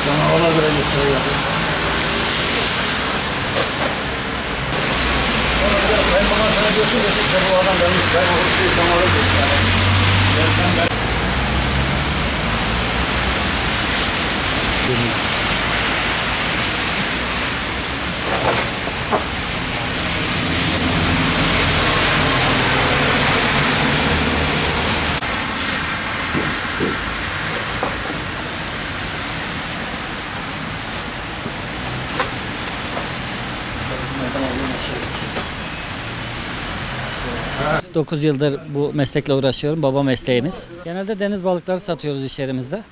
Sana ona göre gösteriyor. Ben bana sana götürüyorum. Sen bu adam gelmiş. Ben o şeyi sana alırım. Ben Evet. 9 yıldır bu meslekle uğraşıyorum. Baba mesleğimiz. Genelde deniz balıkları satıyoruz iş yerimizde.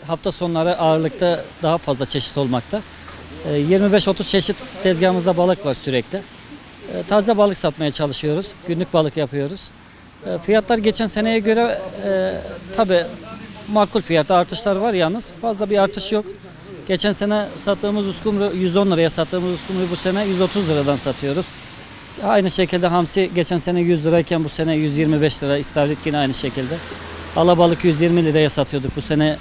Hafta sonları ağırlıkta daha fazla çeşit olmakta. 25-30 çeşit tezgahımızda balık var sürekli. Taze balık satmaya çalışıyoruz. Günlük balık yapıyoruz. Fiyatlar geçen seneye göre tabii makul fiyatta artışlar var yalnız. Fazla bir artış yok. Geçen sene sattığımız uskumru 110 liraya sattığımız uskumruyu bu sene 130 liradan satıyoruz. Aynı şekilde hamsi geçen sene 100 lirayken bu sene 125 lira. İstavrit yine aynı şekilde. Alabalık 120 liraya satıyorduk bu sene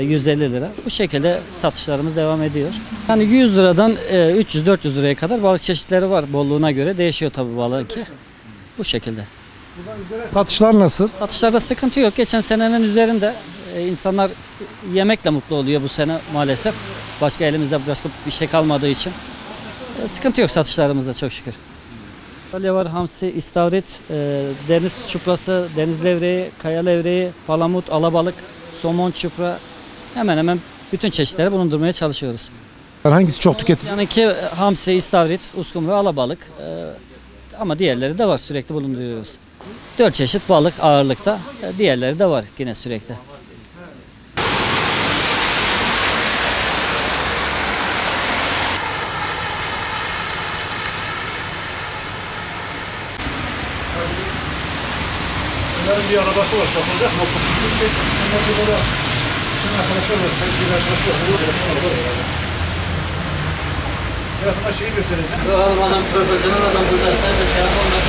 150 lira. Bu şekilde satışlarımız devam ediyor. Yani 100 liradan 300-400 liraya kadar balık çeşitleri var. Bolluğuna göre değişiyor tabii balığın ki. Bu şekilde. Satışlar nasıl? Satışlarda sıkıntı yok. Geçen senenin üzerinde insanlar yemekle mutlu oluyor bu sene maalesef. Başka elimizde başka bir şey kalmadığı için. Sıkıntı yok satışlarımızda çok şükür. Falya var, hamsi, istavrit, deniz çuprası, deniz levreği, kaya levreği, palamut, alabalık, somon, çupra, hemen hemen bütün çeşitleri bulundurmaya çalışıyoruz. Hangisi çok tüketiliyor? Yani ki hamsi, istavrit, uskumru, alabalık ama diğerleri de var, sürekli bulunduruyoruz. 4 çeşit balık ağırlıkta, diğerleri de var yine sürekli. Bunların bir arabası var, satılacak. Motosiklet, burada bütün arkadaşlar var. Bir arkadaşlar var. Telefona şeyi göstereceğim. Adam profesyonel adam burada, sen de telefonla